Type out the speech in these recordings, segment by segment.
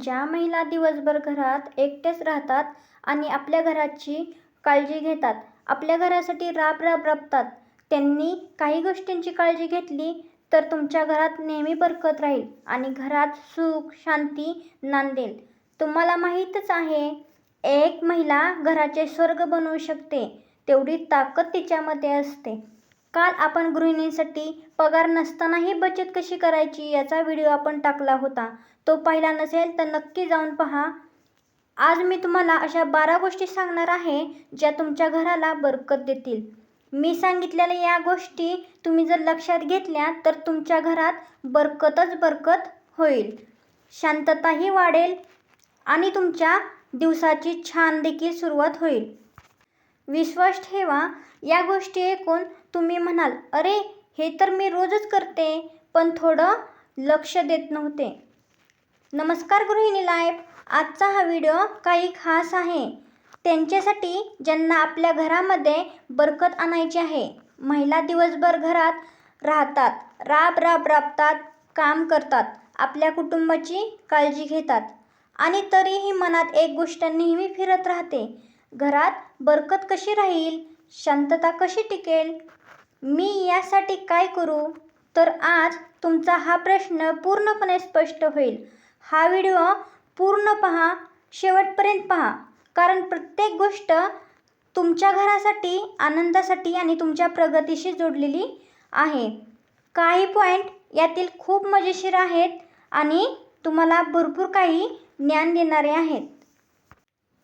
ज्या महिला दिवसभर घरात एकट्याच राहतात आणि आपल्या घराची काळजी घेतात, आपल्या घरासाठी राबतात, त्यांनी काही गोष्टींची काळजी घेतली तर तुमच्या घरात नेहमी बरकत राहील आणि घरात सुख शांती नांदेल. तुम्हाला माहीतच आहे, एक महिला घराचे स्वर्ग बनवू शकते, तेवढी ताकद तिच्यामध्ये असते. काल आपण गृहिणींसाठी पगार नसतानाही बचत कशी करायची याचा व्हिडिओ आपण टाकला होता. तो पाहिला नसेल तर नक्की जाऊन पहा. आज मी तुम्हाला अशा 12 गोष्टी सांगणार आहे ज्या तुमच्या घराला बरकत देतील. मी सांगितलेल्या या गोष्टी तुम्ही जर लक्षात घेतल्या तर तुमच्या घरात बरकतच बरकत होईल, शांतताही वाढेल आणि तुमच्या दिवसाची छान देखील सुरुवात होईल. विश्वास ठेवा, या गोष्टी ऐकून तुम्ही म्हणाल, अरे हे तर मी रोजच करते, पण थोडं लक्ष देत नव्हते. नमस्कार गृहिणी लाईफ. आजचा हा व्हिडिओ काही खास आहे त्यांच्यासाठी ज्यांना आपल्या घरामध्ये बरकत आणायची आहे. महिला दिवसभर घरात राहतात, राबतात, काम करतात, आपल्या कुटुंबाची काळजी घेतात आणि तरीही मनात एक गोष्ट नेहमी फिरत राहते, घरात बरकत कशी राहील, शांतता कशी टिकेल, मी यासाठी काय करू? तर आज तुमचा हा प्रश्न पूर्णपणे स्पष्ट होईल. हा व्हिडिओ पूर्ण पहा, शेवटपर्यंत पहा, कारण प्रत्येक गोष्ट तुमच्या घरासाठी, आनंदासाठी आणि तुमच्या प्रगतीशी जोडलेली आहे. काही पॉईंट यातील खूप मजेशीर आहेत आणि तुम्हाला भरपूर काही ज्ञान देणारे आहेत.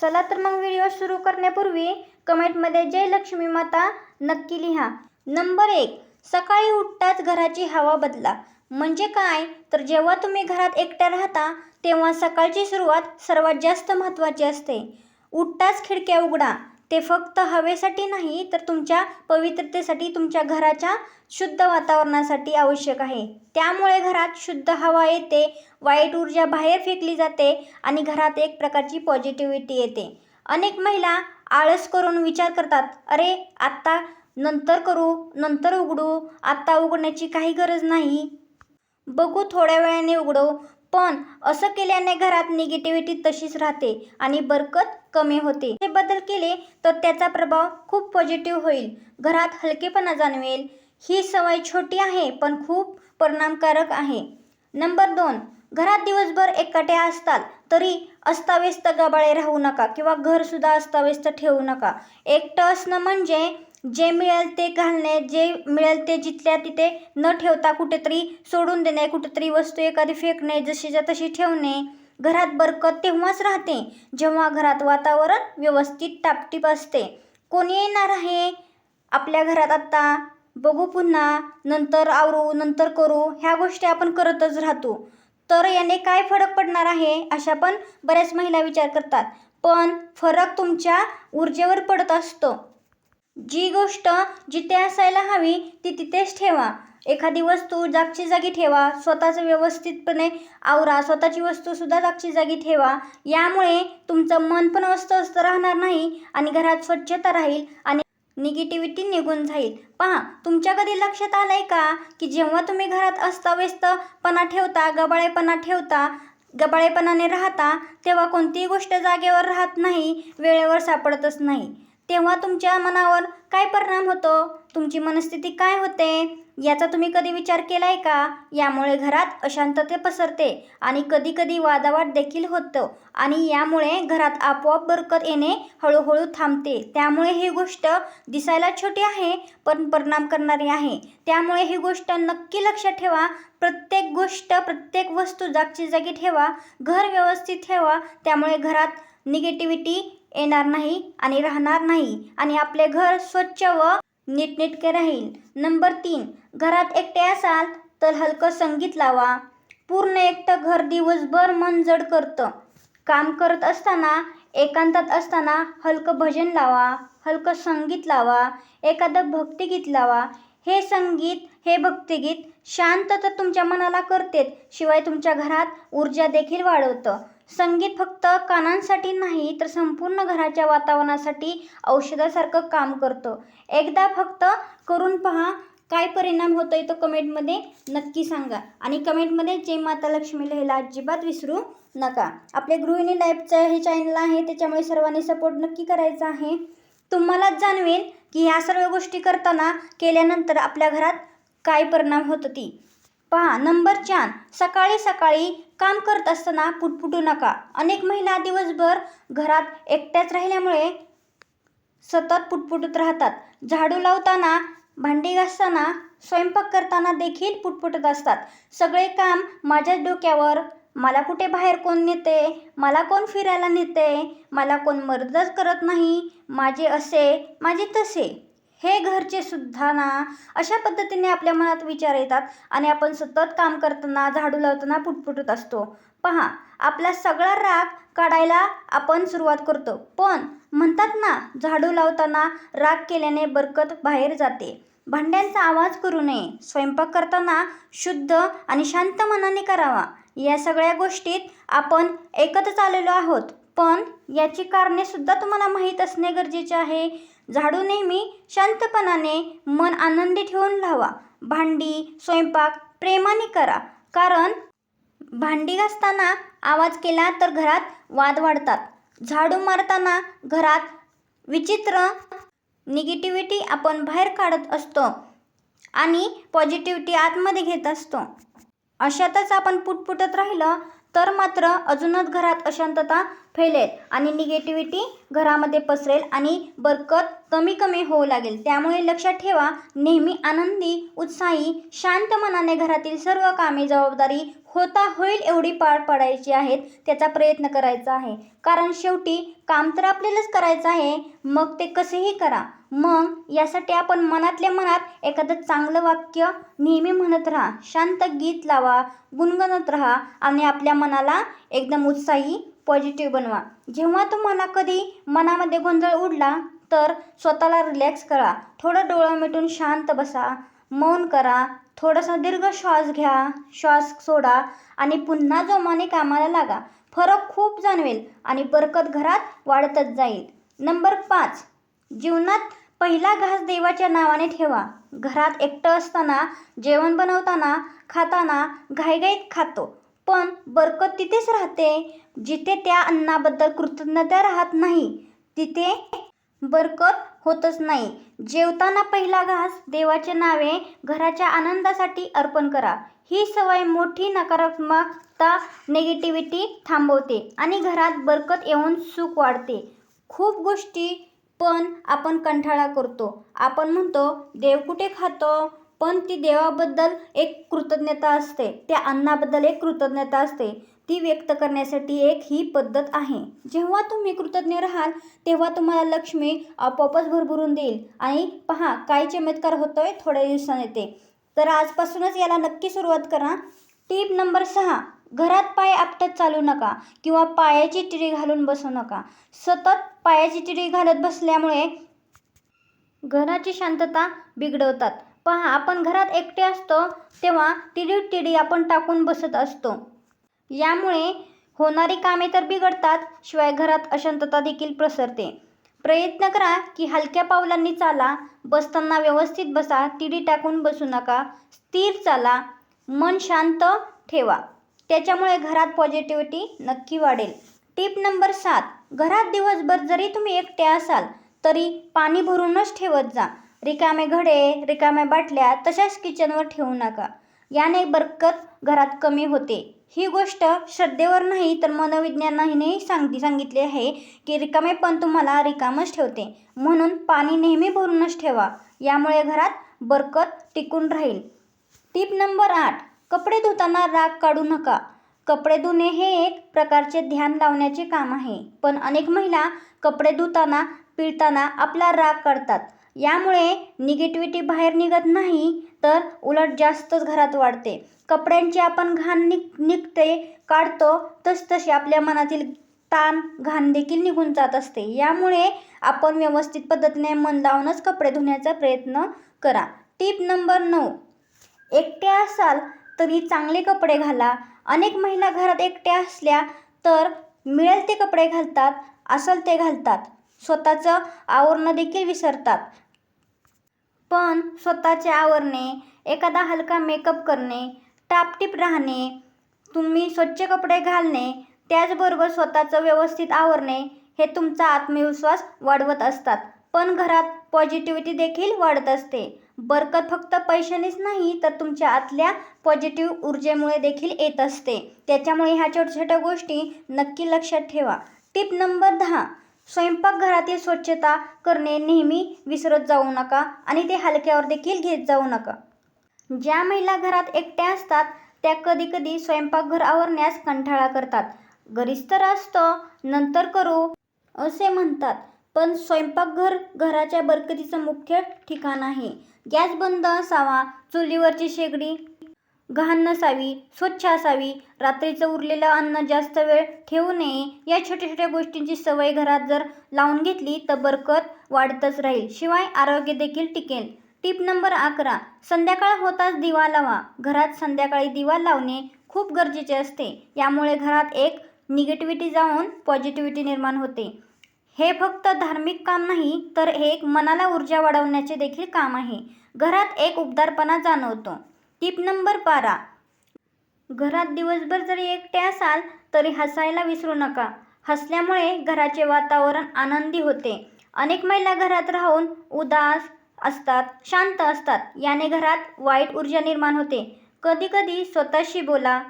चला तर मग व्हिडिओ सुरू करण्यापूर्वी कमेंटमध्ये जय लक्ष्मी माता नक्की लिहा. नंबर 1, सकाळी उठताच घराची हवा बदला. म्हणजे काय? तर जेव्हा तुम्ही घरात एकट्या राहता तेव्हा सकाळची सुरुवात सर्वात जास्त महत्त्वाची असते. उठताच खिडक्या उघडा. ते फक्त हवेसाठी नाही तर तुमच्या पवित्रतेसाठी, तुमच्या घराच्या शुद्ध वातावरणासाठी आवश्यक आहे. त्यामुळे घरात शुद्ध हवा येते, वाईट ऊर्जा बाहेर फेकली जाते आणि घरात एक प्रकारची पॉझिटिव्हिटी येते. अनेक महिला आळस करून विचार करतात, अरे आत्ता नंतर करू, नंतर उघडू, आत्ता उघडण्याची काही गरज नाही, बघू थोड्या वेळाने उघडू. पण असं केल्याने घरात निगेटिव्हिटी तशीच राहते आणि बरकत कमी होते. हे बदल केले तर त्याचा प्रभाव खूप पॉझिटिव्ह होईल. घरात हलकेपणा जाणवेल. ही सवय छोटी आहे पण खूप परिणामकारक आहे. नंबर 2, घरात दिवसभर एकट्या असताल तरी अस्ताव्यस्त गबाळे राहू नका किंवा घरसुद्धा अस्ताव्यस्त ठेवू नका. एकटं असणं म्हणजे जे मिळेल ते घालणे, जे मिळेल ते जिथल्या तिथे न ठेवता कुठेतरी सोडून देणे, कुठेतरी वस्तू एखादी फेकणे, जशीच्या तशी ठेवणे. घरात बरकत तेव्हाच राहते जेव्हा घरात वातावरण व्यवस्थित टापटीप असते. कोणी येणार आहे आपल्या घरात आत्ता, बघू पुन्हा, नंतर आवरू, नंतर करू, ह्या गोष्टी आपण करतच राहतो. तर याने काय फरक पडणार आहे अशा पण बऱ्याच महिला विचार करतात. पण फरक तुमच्या ऊर्जेवर पडत असतो. जी गोष्ट जिथे असायला हवी ती तिथेच ठेवा. एखादी वस्तू जागची जागी ठेवा. स्वतःचं व्यवस्थितपणे आवरा. स्वतःची वस्तूसुद्धा जागची जागी ठेवा. यामुळे तुमचं मन पण अस्वस्थ राहणार नाही आणि घरात स्वच्छता राहील आणि निगेटिव्हिटी निघून जाईल. पहा, तुमच्या कधी लक्षात आलंय का की जेव्हा तुम्ही घरात अस्ताव्यस्तपणा ठेवता, गबाळेपणाने राहता, तेव्हा कोणतीही गोष्ट जागेवर राहत नाही, वेळेवर सापडतच नाही. तेव्हा तुमच्या मनावर काय परिणाम होतो, तुमची मनस्थिती काय होते याचा तुम्ही कधी विचार केलाय का? यामुळे घरात अशांतता पसरते आणि कधी वादावाद देखील होतं आणि यामुळे घरात आपोआप बरकत येणे हळूहळू थांबते. त्यामुळे ही गोष्ट दिसायला छोटी आहे पण परिणाम करणारी आहे. त्यामुळे ही गोष्ट नक्की लक्षात ठेवा. प्रत्येक गोष्ट, प्रत्येक वस्तू जागची जागी ठेवा. घर व्यवस्थित ठेवा. त्यामुळे घरात निगेटिव्हिटी येणार नाही आणि राहणार नाही आणि आपले घर स्वच्छ व नीटनेटके राहील. नंबर 3, घरात एकटे असाल तर हलकं संगीत लावा. पूर्ण एकटं घर दिवसभर मन जड करतं. काम करत असताना, एकांतात असताना हलकं भजन लावा, हलकं संगीत लावा, एखादं भक्तिगीत लावा. हे संगीत, हे भक्तिगीत शांतता तुमच्या मनाला करते, शिवाय तुमच्या घरात ऊर्जा देखील वाढवतं. संगीत फक्त कानांसाठी नाही तर संपूर्ण घराच्या वातावरणासाठी औषधासारखं काम करतं. एकदा फक्त करून पहा, काय परिणाम होतोय तो कमेंटमध्ये नक्की सांगा. आणि कमेंटमध्ये जय माता लक्ष्मी लिहायला अजिबात विसरू नका. आपल्या गृहिणी लाईफचं हे चॅनल आहे, त्याच्यामुळे सर्वांनी सपोर्ट नक्की करायचा आहे. तुम्हालाच जाणवेल की ह्या सर्व गोष्टी केल्यानंतर आपल्या घरात काय परिणाम होतो ती पहा. नंबर 4, सकाळी सकाळी काम करत असताना पुटपुटू नका. अनेक महिला दिवसभर घरात एकट्याच राहिल्यामुळे सतत पुटपुटत राहतात. झाडू लावताना, भांडी घासताना, स्वयंपाक करताना देखील पुटपुटत असतात. सगळे काम माझ्याच डोक्यावर, मला कुठे बाहेर कोण नेते, मला कोण फिरायला नेते, मला कोण मदतच करत नाही, माझे असे माझे तसे, हे घरचे सुद्धा ना, अशा पद्धतीने आपल्या मनात विचार येतात आणि आपण सतत काम करताना, झाडू लावताना पुटपुटत असतो. पहा, आपला सगळा राग काढायला आपण सुरुवात करतो. पण म्हणतात ना, झाडू लावताना राग केल्याने बरकत बाहेर जाते. भांड्यांचा आवाज करू नये. स्वयंपाक करताना शुद्ध आणि शांत मनाने करावा. या सगळ्या गोष्टीत आपण एकत्रच आलेलो आहोत, पण याची कारणे सुद्धा तुम्हाला माहीत असणे गरजेचे आहे. झाडू नेहमी शांतपणाने, मन आनंदी ठेवून लावा. भांडी, स्वयंपाक प्रेमाने करा, कारण भांडी घासताना आवाज केला तर घरात वाद वाढतात. झाडू मारताना घरात विचित्र निगेटिव्हिटी आपण बाहेर काढत असतो आणि पॉझिटिव्हिटी आतमध्ये घेत असतो. अशातच आपण पुटपुटत राहिलं तर मात्र अजूनच घरात अशांतता फैलेल आणि निगेटिव्हिटी घरामध्ये पसरेल आणि बरकत कमी कमी होऊ लागेल. त्यामुळे लक्षात ठेवा, नेहमी आनंदी, उत्साही, शांत मनाने घरातील सर्व कामे, जबाबदारी होता होईल एवढी पार पाडायची आहेत, त्याचा प्रयत्न करायचा आहे. कारण शेवटी काम तर आपल्यालाच करायचं आहे, मग ते कसेही करा. मग यासाठी आपण मनातल्या मनात एखादं चांगलं वाक्य नेहमी म्हणत राहा, शांत गीत लावा, गुणगुणत राहा आणि आपल्या मनाला एकदम उत्साही, पॉझिटिव्ह बनवा. जेव्हा तुम्हाला कधी मनामध्ये गोंधळ उडला तर स्वतःला रिलॅक्स करा. थोडं डोळं मिटून शांत बसा, मौन करा, थोडासा दीर्घ श्वास घ्या, श्वास सोडा आणि पुन्हा जोमाने कामाला लागा. फरक खूप जाणवेल आणि बरकत घरात वाढतच जाईल. नंबर 5, जीवनात पहिला घास देवाच्या नावाने ठेवा. घरात एकटं असताना, जेवण बनवताना, खाताना घाईघाईत खातो, पण बरकत तिथेच राहते. जिथे त्या अन्नाबद्दल कृतज्ञता राहत नाही, तिथे बरकत होतच नाही. जेवताना पहिला घास देवाचे नावे घराच्या आनंदासाठी अर्पण करा. ही सवय मोठी नकारात्मकता, निगेटिव्हिटी थांबवते आणि घरात बरकत येऊन सुख वाढते. खूप गोष्टी पण आपण कंटाळा करतो. आपण म्हणतो देव कुठे खातो, पण ती देवाबद्दल एक कृतज्ञता असते, त्या अन्नाबद्दल एक कृतज्ञता असते. ती व्यक्त करण्यासाठी एक ही पद्धत आहे. जेव्हा तुम्ही कृतज्ञ राहाल तेव्हा तुम्हाला लक्ष्मी आपोआपच भरभरून देईल. आणि पहा, काय चमत्कार होतोय थोड्या दिवसांनी येते. तर आजपासूनच याला नक्की सुरुवात करा. टीप नंबर 6, घरात पाय आपटत चालू नका किंवा पायाची टिळी घालून बसू नका. सतत पायाची टिळी घालत बसल्यामुळे घराची शांतता बिघडवतात. पहा, आपण घरात एकटे असतो तेव्हा टिळी आपण टाकून बसत असतो. यामुळे होणारी कामे तर बिघडतात, शिवाय घरात अशांतता देखील प्रसरते. प्रयत्न करा की हलक्या पावलांनी चाला. बसताना व्यवस्थित बसा, टिळी टाकून बसू नका. स्थिर चाला, मन शांत ठेवा. त्याच्यामुळे घरात पॉझिटिव्हिटी नक्की वाढेल. टीप नंबर 7, घरात दिवसभर जरी तुम्ही एकटे असाल तरी पाणी भरूनच ठेवत जा. रिकामे घडे, रिकाम्या बाटल्या तशाच किचनवर ठेवू नका. याने बरकत घरात कमी होते. ही गोष्ट श्रद्धेवर नाही तर मनोविज्ञानाने सांगितले आहे की रिकामे पण तुम्हाला रिकामच ठेवते. म्हणून पाणी नेहमी भरूनच ठेवा. यामुळे घरात बरकत टिकून राहील. टीप नंबर 8, कपडे धुताना राग काढू नका. कपडे धुणे हे एक प्रकारचे ध्यान लावण्याचे काम आहे, पण अनेक महिला कपडे धुताना, पिळताना आपला राग काढतात. यामुळे निगेटिव्हिटी बाहेर निघत नाही तर उलट जास्तच घरात वाढते. कपड्यांची आपण घाण निघते काढतो तसतशी आपल्या मनातील ताण, घाण देखील निघून जात असते. यामुळे आपण व्यवस्थित पद्धतीने मन लावूनच कपडे धुण्याचा प्रयत्न करा. टीप नंबर 9, एकटे असाल तरी चांगले कपडे घाला. अनेक महिला घरात एकट्या असल्या तर मिळेल ते कपडे घालतात, असेल ते घालतात, स्वतःचं आवरणं देखील विसरतात. पण स्वतःचे आवरणे, एखादा हलका मेकअप करणे, टापटीप राहणे, तुम्ही स्वच्छ कपडे घालणे, त्याचबरोबर स्वतःचं व्यवस्थित आवरणे हे तुमचा आत्मविश्वास वाढवत असतात. पण घरात पॉझिटिव्हिटी देखील वाढत असते. बरकत फक्त पैशानेच नाही तर तुमच्या आतल्या पॉझिटिव्ह ऊर्जेमुळे देखील येत असते. त्याच्यामुळे ह्या छोट्या छोट्या गोष्टी नक्की लक्षात ठेवा. Tip number 10. स्वयंपाकघरातील स्वच्छता करणे नेहमी विसरत जाऊ नका आणि ते हलक्यावर देखील घेत जाऊ नका. ज्या महिला घरात एकट्या असतात त्या कधीकधी स्वयंपाकघर आवरण्यास कंटाळा करतात. घरीच तर असतं, नंतर करू असे म्हणतात. पण स्वयंपाकघर घराच्या बरकतीचं मुख्य ठिकाण आहे. गॅस बंद असावा, चुलीवरची शेगडी घाण नसावी, स्वच्छ असावी, रात्रीचं उरलेलं अन्न जास्त वेळ ठेवू नये. या छोट्या छोट्या गोष्टींची सवय घरात जर लावून घेतली तर बरकत वाढतच राहील, शिवाय आरोग्य देखील टिकेल. Tip number 11. संध्याकाळ होताच दिवा लावा. घरात संध्याकाळी दिवा लावणे खूप गरजेचे असते. यामुळे घरात एक निगेटिव्हिटी जाऊन पॉझिटिव्हिटी निर्माण होते. हे फक्त धार्मिक काम नाही तर हे एक मनाला ऊर्जा वाढवण्याचे देखील काम आहे. घरात एक उबदारपणा जाणवतो. Tip number 12. घरात दिवसभर जरी एकटे असाल तरी हसायला विसरू नका. हसल्यामुळे घराचे वातावरण आनंदी होते. अनेक महिला घरात राहून उदास असतात, शांत असतात. याने घरात वाईट ऊर्जा निर्माण होते. कधीकधी स्वतःशी बोला,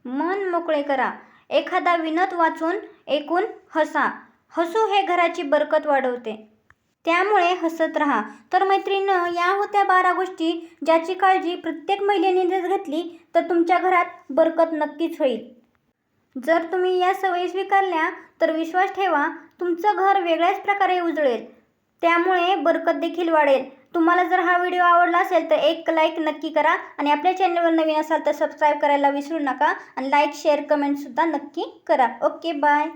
मन मोकळे करा, एखादा विनोद वाचून ऐकून हसा. हसू हे घराची बरकत वाढवते. त्यामुळे हसत राहा. तर मैत्रिणींनो, या होत्या 12 गोष्टी ज्याची काळजी प्रत्येक महिलेने जर घेतली तर तुमच्या घरात बरकत नक्कीच होईल. जर तुम्ही या सवयी स्वीकारल्या तर विश्वास ठेवा तुमचं घर वेगळ्याच प्रकारे उजळेल. त्यामुळे बरकत देखील वाढेल. तुम्हाला जर हा व्हिडिओ आवडला असेल तर एक लाईक नक्की करा आणि आपल्या चॅनलवर नवीन असाल तर सबस्क्राईब करायला विसरू नका आणि लाईक, शेअर, कमेंटसुद्धा नक्की करा. Okay, bye.